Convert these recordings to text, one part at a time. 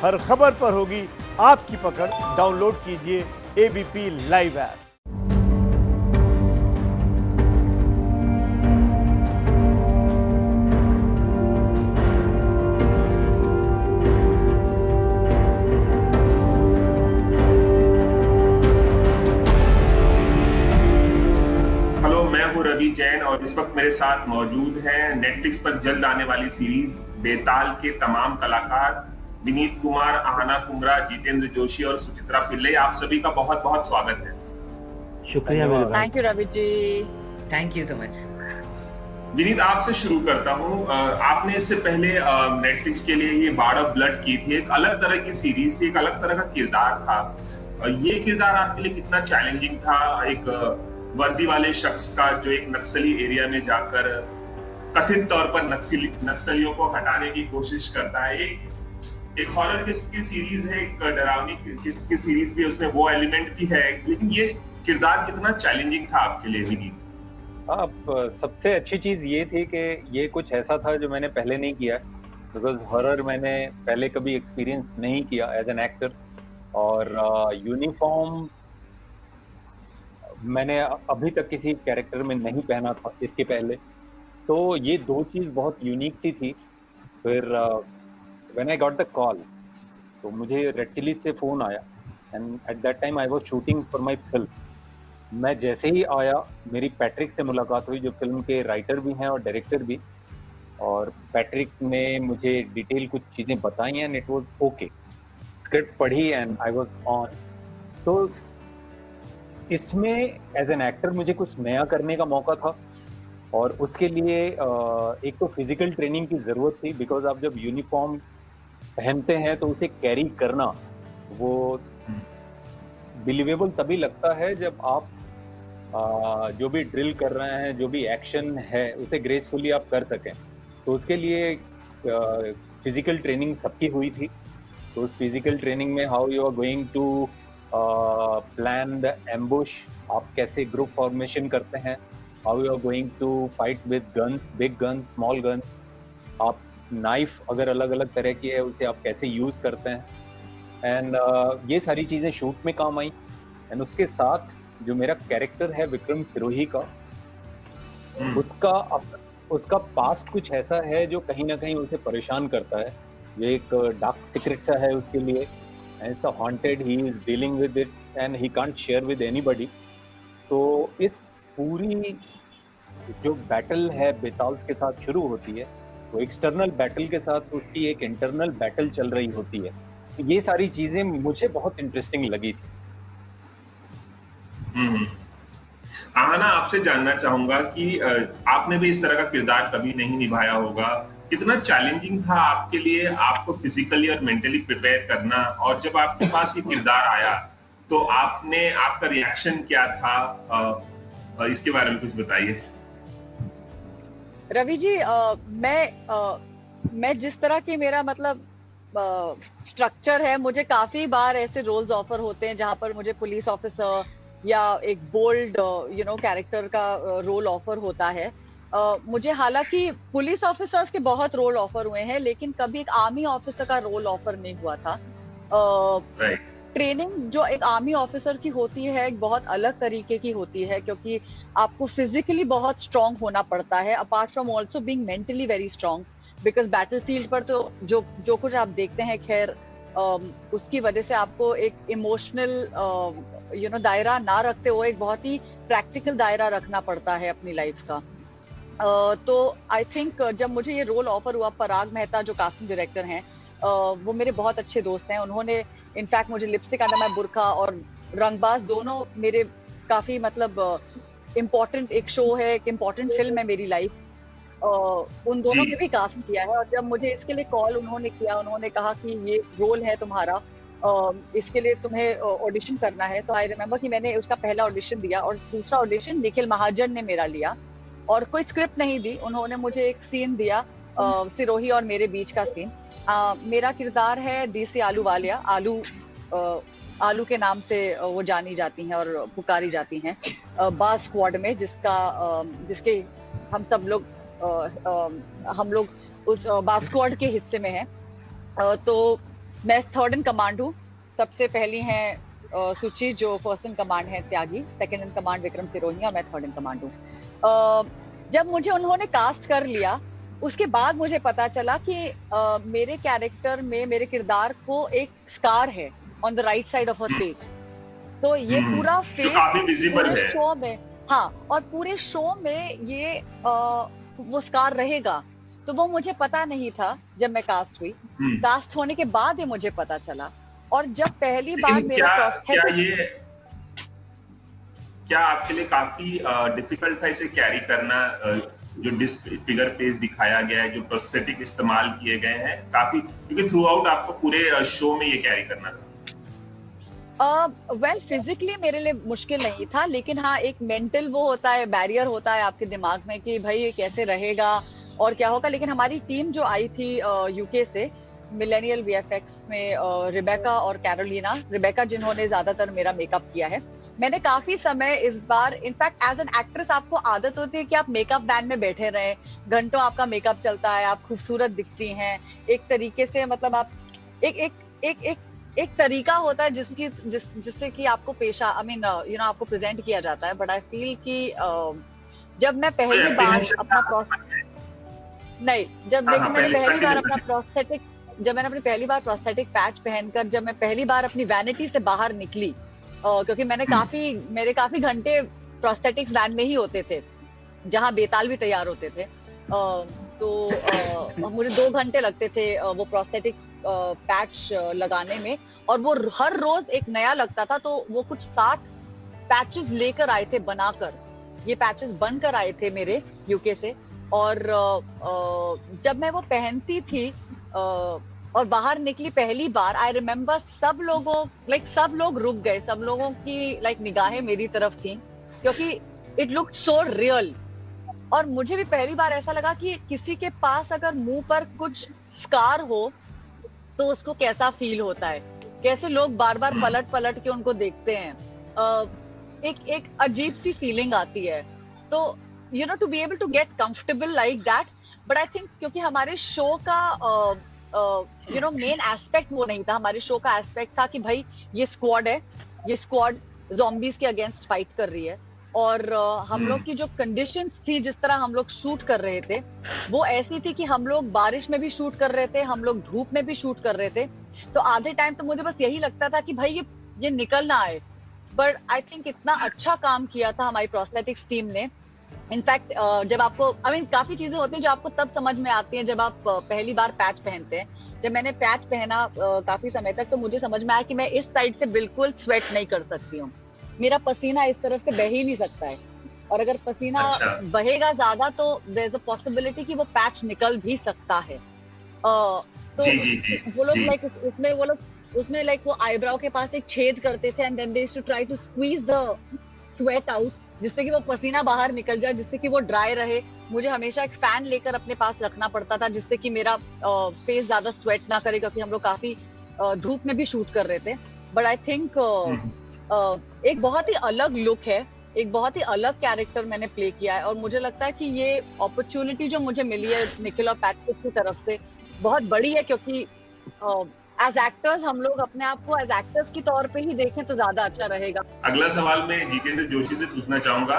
हर खबर पर होगी आपकी पकड़। डाउनलोड कीजिए एबीपी लाइव ऐप। हेलो, मैं हूं रवि जैन और इस वक्त मेरे साथ मौजूद हैं नेटफ्लिक्स पर जल्द आने वाली सीरीज बेताल के तमाम कलाकार विनीत कुमार, आहना कुमरा, जितेंद्र जोशी और सुचित्रा पिल्लई। आप सभी का बहुत बहुत स्वागत है। शुक्रिया मेरे भाई। Thank you Ravi ji. Thank you so much. Vineet, आपसे शुरू करता हूं। आपने इससे पहले नेटफ्लिक्स के लिए ये बार्ड ऑफ ब्लड की थी। एक अलग तरह की सीरीज थी, एक अलग तरह का किरदार था। ये किरदार आपके लिए कितना चैलेंजिंग था? एक वर्दी वाले शख्स का जो एक नक्सली एरिया में जाकर कथित तौर पर नक्सलियों को हटाने की कोशिश करता है। एक हॉरर की सीरीज है, एक डरावनी की सीरीज भी, उसमें वो एलिमेंट भी है, लेकिन ये किरदार कितना चैलेंजिंग था आपके लिए विनीत? सबसे अच्छी चीज ये थी कि ये कुछ ऐसा था जो मैंने पहले नहीं किया, बिकॉज हॉरर मैंने पहले कभी एक्सपीरियंस नहीं किया एज एन एक्टर। और यूनिफॉर्म मैंने अभी तक किसी कैरेक्टर में नहीं पहना था इसके पहले। तो ये दो चीज बहुत यूनिक सी थी। फिर when I got the call, तो मुझे रेड चिलीज से फोन आया and at that time I was shooting for my film. मैं जैसे ही आया, मेरी पैट्रिक से मुलाकात हुई, जो फिल्म के राइटर भी हैं और डायरेक्टर भी। और पैट्रिक ने मुझे डिटेल कुछ चीजें बताई and it was okay. Script पढ़ी एंड आई वाज ऑन। तो इसमें एज एन एक्टर मुझे कुछ नया करने का मौका था, और उसके लिए एक तो फिजिकल ट्रेनिंग की जरूरत थी, बिकॉज आप जब यूनिफॉर्म पहनते हैं तो उसे कैरी करना वो बिलीवेबल तभी लगता है जब आप जो भी ड्रिल कर रहे हैं, जो भी एक्शन है, उसे ग्रेसफुली आप कर सकें। तो उसके लिए फिजिकल ट्रेनिंग सबकी हुई थी। तो उस फिजिकल ट्रेनिंग में how you are going to plan the ambush, आप कैसे ग्रुप फॉर्मेशन करते हैं, how you are going to fight with guns, big guns, small guns, आप नाइफ अगर अलग अलग तरह की है उसे आप कैसे यूज करते हैं। एंड ये सारी चीजें शूट में काम आई। एंड उसके साथ जो मेरा कैरेक्टर है विक्रम सिरोही का, उसका पास्ट कुछ ऐसा है जो कहीं ना कहीं उसे परेशान करता है। ये एक डार्क सीक्रेट सा है उसके लिए, and it's haunted, he is dealing with it and he can't share with anybody. तो इस पूरी जो बैटल है बेताल्स के साथ शुरू होती है, तो एक्सटर्नल बैटल के साथ उसकी एक इंटरनल बैटल चल रही होती है। ये सारी चीजें मुझे बहुत इंटरेस्टिंग लगी थी। आहना, आपसे जानना चाहूंगा कि आपने भी इस तरह का किरदार कभी नहीं निभाया होगा। कितना चैलेंजिंग था आपके लिए आपको फिजिकली और मेंटली प्रिपेयर करना, और जब आपके पास ये किरदार आया तो आपका रिएक्शन क्या था? इसके बारे में कुछ बताइए। रवि जी, मैं जिस तरह की मेरा मतलब स्ट्रक्चर है, मुझे काफी बार ऐसे रोल्स ऑफर होते हैं जहां पर मुझे पुलिस ऑफिसर या एक बोल्ड कैरेक्टर का रोल ऑफर होता है। मुझे हालांकि पुलिस ऑफिसर्स के बहुत रोल ऑफर हुए हैं, लेकिन कभी एक आर्मी ऑफिसर का रोल ऑफर नहीं हुआ था। ट्रेनिंग जो एक आर्मी ऑफिसर की होती है एक बहुत अलग तरीके की होती है, क्योंकि आपको फिजिकली बहुत स्ट्रांग होना पड़ता है, apart from also being mentally very strong. Because battle field पर तो जो कुछ आप देखते हैं, खैर उसकी वजह से आपको एक इमोशनल दायरा ना रखते हुए एक बहुत ही प्रैक्टिकल दायरा रखना पड़ता है अपनी लाइफ का। तो आई थिंक जब मुझे ये रोल ऑफर हुआ, पराग मेहता जो कास्टिंग डायरेक्टर हैं, वो मेरे बहुत अच्छे दोस्त हैं। उन्होंने इनफैक्ट मुझे लिपस्टिक अंडर माय बुर्का और रंगबाज दोनों मेरे काफी मतलब इम्पोर्टेंट एक शो है, एक इम्पोर्टेंट फिल्म है मेरी लाइफ, उन दोनों ने भी कास्ट किया है। और जब मुझे इसके लिए कॉल उन्होंने किया, उन्होंने कहा कि ये रोल है तुम्हारा, इसके लिए तुम्हें ऑडिशन करना है, तो आई रिमेम्बर कि मैंने उसका पहला ऑडिशन दिया और दूसरा ऑडिशन निखिल महाजन ने मेरा लिया। और कोई स्क्रिप्ट नहीं दी, उन्होंने मुझे एक सीन दिया, सिरोही और मेरे बीच का सीन। मेरा किरदार है देसी आलू वालिया, आलू के नाम से वो जानी जाती हैं और पुकारी जाती हैं बास स्क्वाड में, जिसके हम लोग उस बास स्क्वाड के हिस्से में हैं। तो मैं थर्ड इन कमांड हूँ। सबसे पहली है सुचि, जो फर्स्ट इन कमांड है Tyagi, second in command Vikram Sirohi, और मैं थर्ड इन कमांड हूँ। जब मुझे उन्होंने कास्ट कर लिया, उसके बाद मुझे पता चला कि मेरे कैरेक्टर में, मेरे किरदार को एक स्कार है on the right side of her face. तो ये पूरा फेस पूरे शो में, हाँ, और पूरे शो में ये वो स्कार रहेगा। तो वो मुझे पता नहीं था जब मैं कास्ट हुई। कास्ट होने के बाद ये मुझे पता चला। और जब पहली बार मेरा क्या आपके लिए काफी डिफिकल्ट था इसे कैरी करना? जो फिगर फेस दिखाया गया है, जो प्रोस्थेटिक इस्तेमाल किए गए हैं काफी, क्योंकि थ्रू आउट आपको पूरे शो में ये कैरी करना था। वेल, फिजिकली मेरे लिए मुश्किल नहीं था, लेकिन हाँ, एक मेंटल वो होता है, बैरियर होता है आपके दिमाग में कि भाई ये कैसे रहेगा और क्या होगा। लेकिन हमारी टीम जो आई थी यूके से, मिलेनियल वीएफएक्स में रिबेका और कैरोलिना, रिबेका जिन्होंने ज्यादातर मेरा मेकअप किया है, मैंने काफी समय इस बार, इनफैक्ट एज एन एक्ट्रेस आपको आदत होती है कि आप मेकअप वैन में बैठे रहें, घंटों आपका मेकअप चलता है, आप खूबसूरत दिखती हैं एक तरीके से, मतलब आप एक तरीका होता है जिससे कि आपको पेशा, आई मीन आपको प्रेजेंट किया जाता है। बट आई फील कि जब मैं पहली बार अपना मैंने अपनी पहली बार प्रोस्थेटिक पैच पहनकर, जब मैं पहली बार अपनी वैनिटी से बाहर निकली, क्योंकि मेरे काफी घंटे प्रोस्थेटिक्स वैन में ही होते थे, जहां बेताल भी तैयार होते थे। तो मुझे 2 घंटे लगते थे वो प्रोस्थेटिक्स पैच लगाने में, और वो हर रोज एक नया लगता था। तो वो कुछ 60 पैचेस लेकर आए थे बनाकर, ये पैचेस बनकर आए थे मेरे यूके से। और जब मैं वो पहनती थी और बाहर निकली पहली बार, आई रिमेम्बर सब लोग रुक गए, सब लोगों की निगाहें मेरी तरफ थी, क्योंकि इट लुक्ड सो रियल। और मुझे भी पहली बार ऐसा लगा कि किसी के पास अगर मुंह पर कुछ स्कार हो तो उसको कैसा फील होता है, कैसे लोग बार बार पलट के उनको देखते हैं। एक अजीब सी फीलिंग आती है। तो to be able to get comfortable like that. But I think क्योंकि हमारे शो का मेन एस्पेक्ट वो नहीं था, हमारे शो का एस्पेक्ट था कि भाई ये स्क्वाड है, ये स्क्वाड ज़ॉम्बीज के अगेंस्ट फाइट कर रही है। और हम लोग की जो कंडीशंस थी, जिस तरह हम लोग शूट कर रहे थे, वो ऐसी थी कि हम लोग बारिश में भी शूट कर रहे थे, हम लोग धूप में भी शूट कर रहे थे। तो आधे टाइम तो मुझे बस यही लगता था कि भाई ये निकल ना आए। बट आई थिंक इतना अच्छा काम किया था हमारी प्रोस्थेटिक्स टीम ने। इनफैक्ट जब आपको, काफी चीजें होती हैं जो आपको तब समझ में आती हैं जब आप पहली बार पैच पहनते हैं। जब मैंने पैच पहना काफी समय तक, तो मुझे समझ में आया कि मैं इस साइड से बिल्कुल स्वेट नहीं कर सकती हूँ, मेरा पसीना इस तरफ से बह ही नहीं सकता है। और अगर पसीना बहेगा ज्यादा तो देयर इज अ पॉसिबिलिटी कि वो पैच निकल भी सकता है। तो वो लोग उसमें वो आईब्राउ के पास एक छेद करते थे, and then they used to try to squeeze the sweat out, जिससे कि वो पसीना बाहर निकल जाए, जिससे कि वो ड्राई रहे। मुझे हमेशा एक फैन लेकर अपने पास रखना पड़ता था, जिससे कि मेरा फेस ज्यादा स्वेट ना करे, क्योंकि हम लोग काफी धूप में भी शूट कर रहे थे। बट आई थिंक एक बहुत ही अलग लुक है, एक बहुत ही अलग कैरेक्टर मैंने प्ले किया है। और मुझे लगता है कि ये अपॉर्चुनिटी जो मुझे मिली है निकोला पैट्रिक की तरफ से बहुत बड़ी है, क्योंकि एज एक्टर्स हम लोग अपने आप को एज एक्टर्स के तौर पे ही देखें तो ज्यादा अच्छा रहेगा। अगला सवाल मैं जितेंद्र जोशी से पूछना चाहूंगा।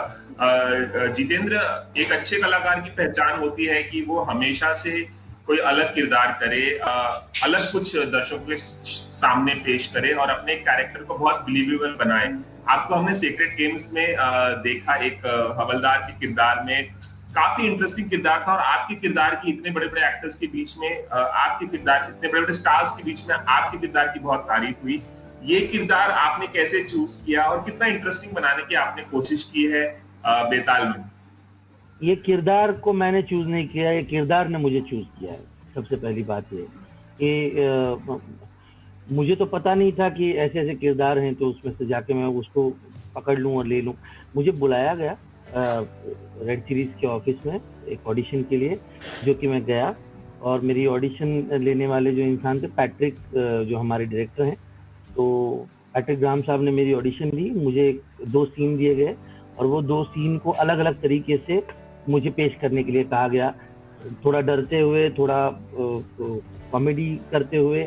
जितेंद्र, एक अच्छे कलाकार की पहचान होती है कि वो हमेशा से कोई अलग किरदार करे, अलग कुछ दर्शकों के सामने पेश करे और अपने कैरेक्टर को बहुत बिलीवेबल बनाए। आपको हमने सीक्रेट गेम्स में देखा, एक हवलदार के किरदार में, काफी इंटरेस्टिंग किरदार था। और आपके किरदार की इतने बड़े बड़े एक्टर्स के बीच में, आपके किरदार इतने बड़े बड़े स्टार्स के बीच में आपके किरदार की बहुत तारीफ हुई। ये किरदार आपने कैसे चूज किया और कितना इंटरेस्टिंग बनाने की आपने कोशिश की है बेताल में? ये किरदार को मैंने चूज नहीं किया, ये किरदार ने मुझे चूज किया है। सबसे पहली बात ये कि मुझे तो पता नहीं था कि ऐसे ऐसे किरदार हैं, तो उसमें से जाके मैं उसको पकड़ लूं और ले लूं। मुझे बुलाया गया रेड सीरीज के ऑफिस में एक ऑडिशन के लिए, जो कि मैं गया। और मेरी ऑडिशन लेने वाले जो इंसान थे, पैट्रिक, जो हमारे डायरेक्टर हैं, तो पैट्रिक ग्राहम साहब ने मेरी ऑडिशन ली। मुझे 2 सीन दिए गए और वो 2 सीन को अलग अलग तरीके से मुझे पेश करने के लिए कहा गया। थोड़ा डरते हुए, थोड़ा कॉमेडी करते हुए,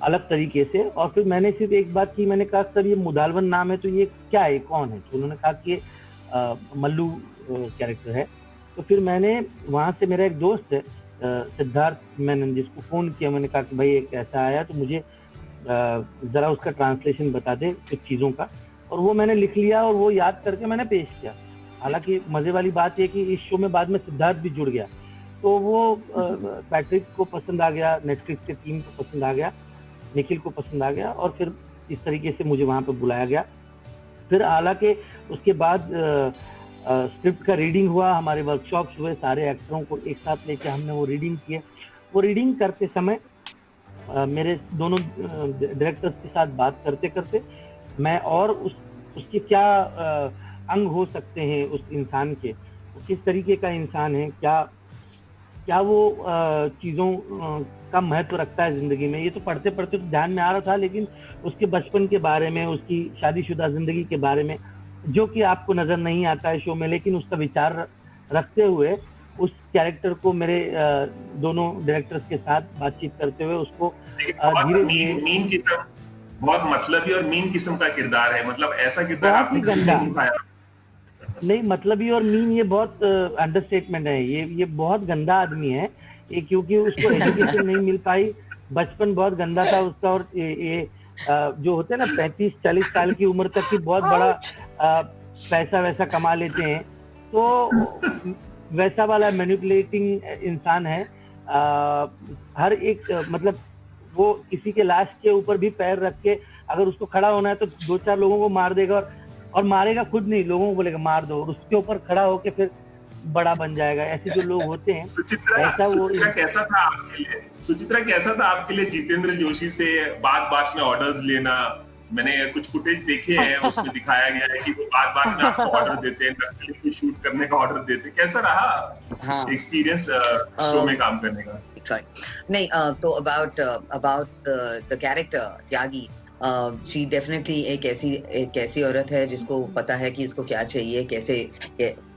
अलग तरीके से। और फिर मैंने सिर्फ एक बात की, मैंने कहा सर ये मुदालवन नाम है तो ये क्या है, कौन है? तो उन्होंने कहा कि ये मल्लू कैरेक्टर है। तो फिर मैंने वहाँ से, मेरा एक दोस्त है सिद्धार्थ मैंने जिसको फ़ोन किया, मैंने कहा कि भाई एक ऐसा आया तो मुझे ज़रा उसका ट्रांसलेशन बता दे कुछ चीज़ों का। और वो मैंने लिख लिया और वो याद करके मैंने पेश किया। हालांकि मज़े वाली बात ये कि इस शो में बाद में सिद्धार्थ भी जुड़ गया, तो वो पैट्रिक को पसंद आ गया, नेटफ्लिक्स की टीम को पसंद आ गया, निखिल को पसंद आ गया, और फिर इस तरीके से मुझे वहाँ पर बुलाया गया। फिर हालांकि उसके बाद स्क्रिप्ट का रीडिंग हुआ, हमारे वर्कशॉप्स हुए, सारे एक्टरों को एक साथ लेके हमने वो रीडिंग किए। वो रीडिंग करते समय मेरे दोनों डायरेक्टर्स के साथ बात करते करते मैं और उसके क्या अंग हो सकते हैं उस इंसान के, किस तरीके का इंसान है, क्या वो चीज़ों का महत्व रखता है ज़िंदगी में, ये तो पढ़ते पढ़ते तो ध्यान में आ रहा था। लेकिन उसके बचपन के बारे में, उसकी शादीशुदा ज़िंदगी के बारे में, जो कि आपको नज़र नहीं आता है शो में, लेकिन उसका विचार रखते हुए उस कैरेक्टर को मेरे दोनों डायरेक्टर्स के साथ बातचीत करते हुए उसको धीरे धीरे, मीन किस्म, बहुत मतलबी और मीन किस्म का किरदार है, मतलब ऐसा किरदार आपने कभी नहीं निभाया। नहीं, मतलबी और मीन ये बहुत अंडरस्टेटमेंट है। ये बहुत गंदा आदमी है ये, क्योंकि उसको एजुकेशन नहीं मिल पाई, बचपन बहुत गंदा था उसका। और ये जो होते हैं ना 35-40 साल की उम्र तक की बहुत बड़ा पैसा वैसा कमा लेते हैं, तो वैसा वाला मैनिपुलेटिंग इंसान है। हर एक मतलब वो किसी के लाश के ऊपर भी पैर रख के अगर उसको खड़ा होना है तो 2-4 लोगों को मार देगा, और मारेगा खुद नहीं, लोगों को बोलेगा मार दो, और उसके ऊपर खड़ा होके फिर बड़ा बन जाएगा। ऐसे जो लोग होते हैं, सुचित्रा कैसा था आपके लिए? सुचित्रा कैसा था आपके लिए जितेंद्र जोशी से बात बात में ऑर्डर्स लेना? मैंने कुछ फुटेज देखे हैं, उसमें दिखाया गया है कि वो बात बात में आपको ऑर्डर देते हैं, नक्सली को शूट करने का ऑर्डर देते हैं। कैसा रहा एक्सपीरियंस शो में काम करने का? नहीं, तो about the character Tyagi, she definitely एक ऐसी औरत है जिसको पता है कि इसको क्या चाहिए, कैसे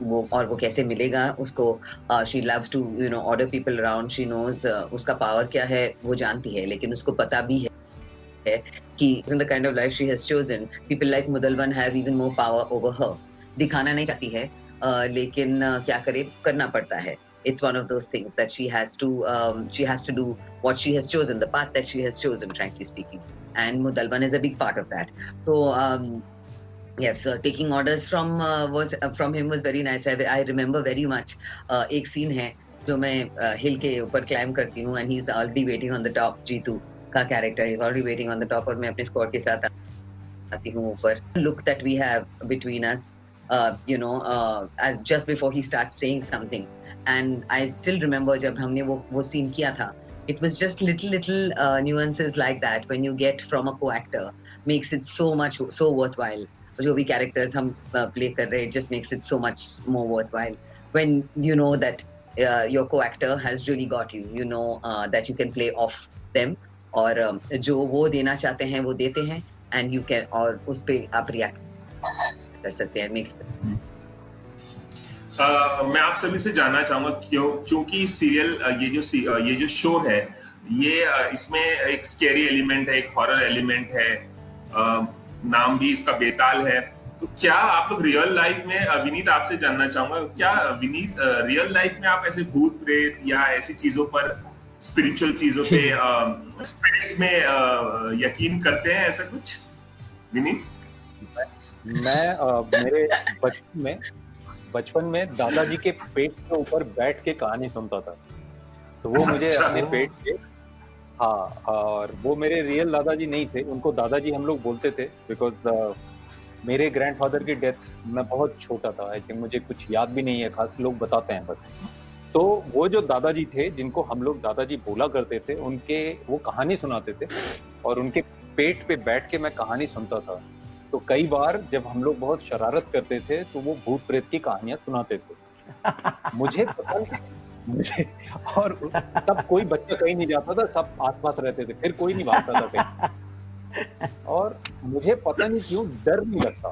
वो कैसे मिलेगा उसको। She loves to order people around, she knows उसका पावर क्या है वो जानती है, लेकिन उसको पता भी है कि in the kind of life she has chosen, people like Mudalwan have even more power over her. दिखाना नहीं चाहती है, लेकिन क्या करे, करना पड़ता है। It's one of those things that she has to do what she has chosen, the path that she has chosen, frankly speaking. And Mudalwan is a big part of that. So yes, taking orders from him was very nice. I remember very much. एक scene है जो मैं हिल के ऊपर climb करती हूँ, and he's already waiting on the top. Jitu का character is already waiting on the top, और मैं अपने स्क्वाड के साथ आती हूँ ऊपर. Look that we have between us, as just before he starts saying something, and I still remember जब हमने वो scene किया था, it was just little nuances like that when you get from a co-actor makes it so worthwhile. जो भी characters हम play कर रहे हैं, just makes it so much more worthwhile when you know that your co-actor has really got you, that you can play off them, और जो वो देना चाहते हैं वो देते हैं, and you can, और उस पे आप react कर सकते हैं। मैं आप सभी से जानना चाहूंगा, क्योंकि सीरियल ये जो शो है, ये इसमें एक स्कैरी एलिमेंट है, एक हॉरर एलिमेंट है, नाम भी इसका बेताल है। तो क्या आप लोग रियल लाइफ में, विनीत आपसे जानना चाहूंगा, क्या विनीत रियल लाइफ में आप ऐसे भूत प्रेत या ऐसी चीजों पर, स्पिरिचुअल चीजों पे, स्पिरिट्स में यकीन करते हैं, ऐसा कुछ विनीत? मैं मेरे बचपन में दादाजी के पेट के ऊपर बैठ के कहानी सुनता था, तो वो मुझे अपने पेट के, हाँ, और वो मेरे रियल दादाजी नहीं थे, उनको दादाजी हम लोग बोलते थे, बिकॉज मेरे ग्रैंडफादर की डेथ मैं बहुत छोटा था, आई थिंक मुझे कुछ याद भी नहीं है खास, लोग बताते हैं बस। तो वो जो दादाजी थे जिनको हम लोग दादाजी बोला करते थे, उनके वो कहानी सुनाते थे, और उनके पेट पे बैठ के मैं कहानी सुनता था। तो कई बार जब हम लोग बहुत शरारत करते थे तो वो भूत प्रेत की कहानियां सुनाते थे। मुझे पता नहीं, और तब कोई बच्चा कहीं नहीं जाता था, सब आसपास रहते थे, फिर कोई नहीं भागता था कहीं, और मुझे पता नहीं क्यों डर नहीं लगता।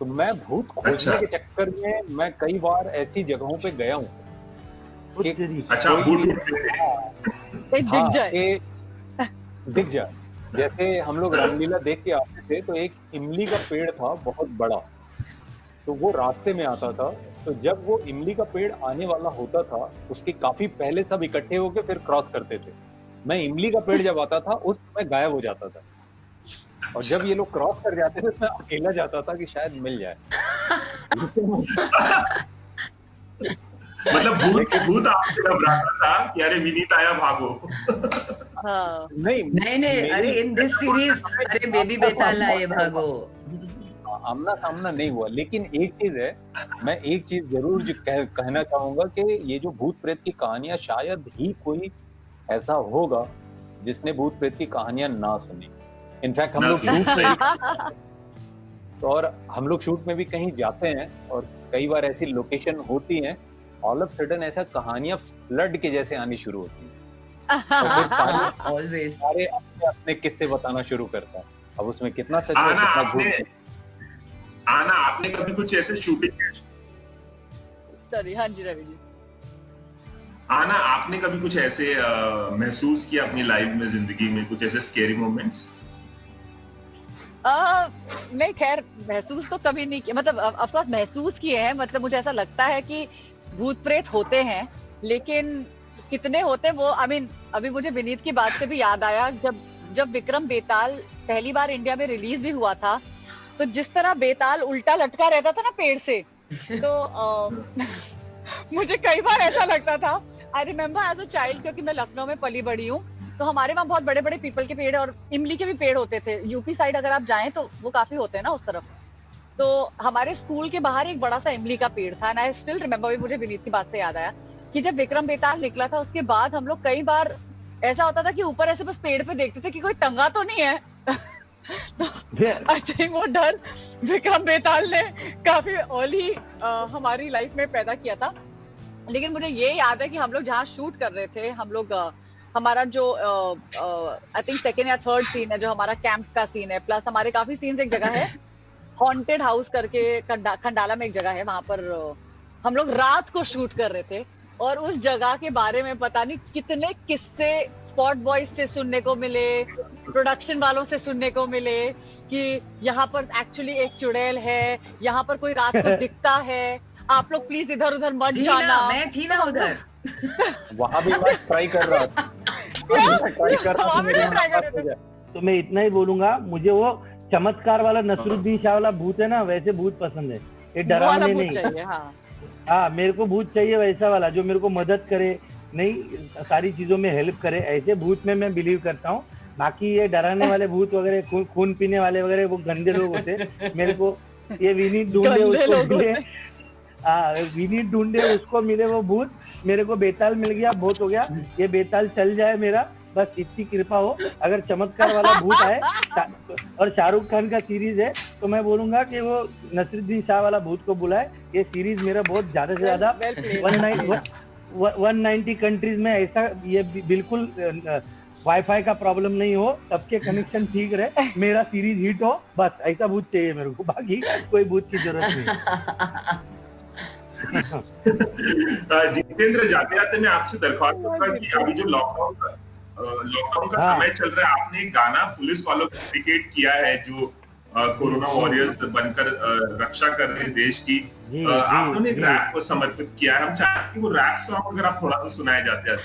तो मैं भूत खोजने के चक्कर में मैं कई बार ऐसी जगहों पे गया हूँ दिख जाए। जैसे हम लोग रामलीला देख के आते थे तो एक इमली का पेड़ था बहुत बड़ा, तो वो रास्ते में आता था, तो जब वो इमली का पेड़ आने वाला होता था उसके काफी पहले सब इकट्ठे होकर फिर क्रॉस करते थे। मैं इमली का पेड़ जब आता था उस समय गायब हो जाता था, और जब ये लोग क्रॉस कर जाते थे मैं अकेला जाता था कि शायद मिल जाए। मतलब भूत आपसे घबराता था कि अरे विनीत आया भागो। हाँ। नहीं, अरे इन दिस सीरीज, अरे बेबी बेताल आए भागो। आमना सामना नहीं हुआ, लेकिन एक चीज है, मैं एक चीज जरूर कहना चाहूंगा कि ये जो भूत प्रेत की कहानियां, शायद ही कोई ऐसा होगा जिसने भूत प्रेत की कहानियां ना सुनी। इनफैक्ट हम लोग शूट में और हम लोग शूट में भी कहीं जाते हैं और कई बार ऐसी लोकेशन होती हैं, ऑल ऑफ सडन ऐसा कहानियां फ्लड के जैसे आनी शुरू होती हैं, और फिर सारे अपने किस्से बताना शुरू करता है। अब उसमें कितना सच है कितना झूठ है। आना, आपने कभी कुछ ऐसे शूटिंग, सॉरी, हाँ जी रवि जी, आना आपने कभी कुछ ऐसे महसूस किया अपनी लाइफ में, जिंदगी में कुछ ऐसे स्केरी मोमेंट्स? नहीं, खैर महसूस तो कभी नहीं किया, मतलब ऑफ कोर्स महसूस किए हैं। मतलब मुझे ऐसा लगता है कि भूत प्रेत होते हैं, लेकिन कितने होते हैं वो, आई मीन अभी मुझे विनीत की बात से भी याद आया, जब विक्रम बेताल पहली बार इंडिया में रिलीज भी हुआ था, तो जिस तरह बेताल उल्टा लटका रहता था ना पेड़ से, तो मुझे कई बार ऐसा लगता था। I remember as a child, क्योंकि मैं लखनऊ में पली बड़ी हूँ, तो हमारे वहाँ बहुत बड़े बड़े पीपल के पेड़ और इमली के भी पेड़ होते थे। यूपी साइड अगर आप जाएं तो वो काफी होते हैं ना उस तरफ। तो हमारे स्कूल के बाहर एक बड़ा सा इमली का पेड़ था, एंड आई स्टिल रिमेम्बर, मुझे विनीत की बात से याद आया कि जब विक्रम बेताल निकला था उसके बाद हम लोग कई बार ऐसा होता था कि ऊपर ऐसे बस पेड़ पे देखते थे कि कोई टंगा तो नहीं है। आई थिंक वो डर विक्रम बेताल ने काफी अर्ली हमारी लाइफ में पैदा किया था। लेकिन मुझे ये याद है कि हम लोग जहाँ शूट कर रहे थे, हम लोग हमारा जो आई थिंक सेकेंड या थर्ड सीन है जो हमारा कैंप का सीन है, प्लस हमारे काफी सीन्स, एक जगह है हॉन्टेड हाउस करके खंडाला में एक जगह है, वहां पर हम लोग रात को शूट कर रहे थे, और उस जगह के बारे में पता नहीं कितने किस्से स्पॉट बॉयज से सुनने को मिले, प्रोडक्शन वालों से सुनने को मिले कि यहाँ पर एक्चुअली एक चुड़ैल है, यहाँ पर कोई रात को दिखता है, आप लोग प्लीज इधर उधर मत जाना। मैं थी ना उधर, वहां भी मैं ट्राई कर रहा था। तो मैं इतना ही बोलूंगा, मुझे वो चमत्कार वाला नसरुद्दीन शाह वाला भूत है ना, वैसे भूत पसंद है, ये डरावने नहीं। हाँ, मेरे को भूत चाहिए वैसा वाला जो मेरे को मदद करे, नहीं सारी चीजों में हेल्प करे, ऐसे भूत में मैं बिलीव करता हूँ। बाकी ये डराने वाले भूत वगैरह, खून पीने वाले वगैरह, वो गंदे लोग होते। मेरे को ये विनीत ढूंढे उसको मिले, विनीत ढूंढे उसको मिले वो भूत, मेरे को बेताल मिल गया, बहुत हो गया। ये बेताल चल जाए मेरा, बस इतनी कृपा हो। अगर चमत्कार वाला भूत आए और शाहरुख खान का सीरीज है तो मैं बोलूंगा कि वो नसरुद्दीन शाह वाला भूत को बुलाए। ये सीरीज मेरा बहुत ज्यादा से ज्यादा 190 कंट्रीज में ऐसा, ये बिल्कुल वाईफाई का प्रॉब्लम नहीं हो, सबके कनेक्शन ठीक रहे, मेरा सीरीज हिट हो, बस ऐसा भूत चाहिए मेरे को, बाकी कोई भूत की जरूरत नहीं। जितेंद्र, जाते जाते मैं आपसे दरख्वास्त करूंगा कि अभी जो लॉकडाउन का समय चल रहा है, आपने एक गाना पुलिस वालों को डेडिकेट किया है जो कोरोना वॉरियर्स बनकर रक्षा कर रहे हैं देश की। आप लोगों ने एक रैप को समर्पित किया है, हम चाहते हैं कि वो रैप सॉन्ग अगर आप थोड़ा सा सुनाए जाते हैं।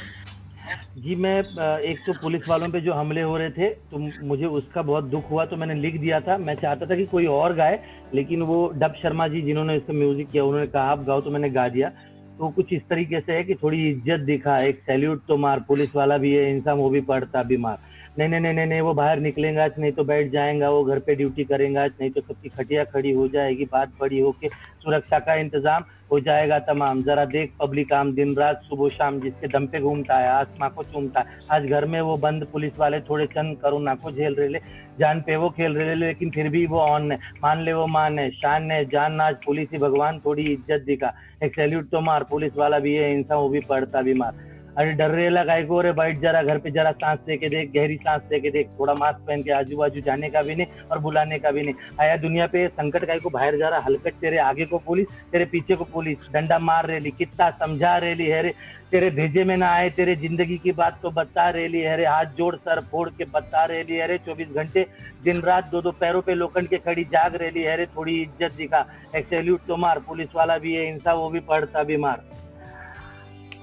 जी, मैं एक तो पुलिस वालों पे जो हमले हो रहे थे तो मुझे उसका बहुत दुख हुआ, तो मैंने लिख दिया था। मैं चाहता था कि कोई और गाए, लेकिन वो डब शर्मा जी जिन्होंने इसका म्यूजिक किया, उन्होंने कहा आप गाओ, तो मैंने गा दिया। तो कुछ इस तरीके से है कि थोड़ी इज्जत दिखा, एक सैल्यूट तो मार, पुलिस वाला भी है इंसान, वो भी पड़ता बीमार। नहीं नहीं नहीं नहीं, वो बाहर निकलेगा नहीं तो बैठ जाएगा, वो घर पे ड्यूटी करेगा नहीं तो सबकी खटिया खड़ी हो जाएगी, बात बड़ी होके सुरक्षा का इंतजाम हो जाएगा तमाम। जरा देख पब्लिक आम दिन रात सुबह शाम जिसके दम पे घूमता है, आसमां को चूमता है। आज घर में वो बंद, पुलिस वाले थोड़े चंद करुणा को झेल रहे ले, जान पे वो खेल रहे ले, लेकिन फिर भी वो ऑन है, मान ले वो मान है, शान है, जान नाच पुलिस ही भगवान, थोड़ी इज्जत दिखा, एक सैल्यूट तो मार, पुलिस वाला भी है इंसान, वो भी पड़ता बीमार। अरे डर रेला काय को, रे बैठ जरा घर पे, जरा सांस लेके देख, गहरी सांस लेके देख, थोड़ा मास्क पहन के, आजू बाजू जाने का भी नहीं और बुलाने का भी नहीं। आया दुनिया पे संकट काय को, बाहर जा रहा हलकट, तेरे आगे को पुलिस, तेरे पीछे को पुलिस, डंडा मार रेली, कितना समझा रेली है रे, तेरे भेजे में ना आए, तेरे जिंदगी की बात तो बता रेली है रे, हाथ जोड़ सर फोड़ के बता रेली है रे, 24 घंटे दिन रात दो पैरों पे लोखंड के खड़ी जाग रेली है रे, थोड़ी इज्जत दिखा, एक सैल्यूट तो मार, पुलिस वाला भी है इंसान, वो भी पढ़ता भी मार,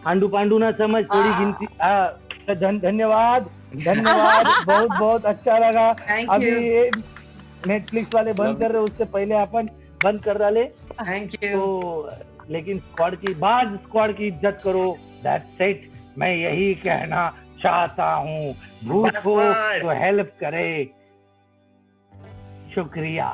आंडू पांडू ना समझ, थोड़ी गिनती। धन्यवाद धन्यवाद, बहुत बहुत अच्छा लगा। अभी नेटफ्लिक्स वाले बंद कर रहे, उससे पहले अपन बंद कर डाले। Thank you. तो लेकिन स्क्वाड की इज्जत करो, दैट्स इट, मैं यही कहना चाहता हूँ। भूत को तो हेल्प करे। शुक्रिया।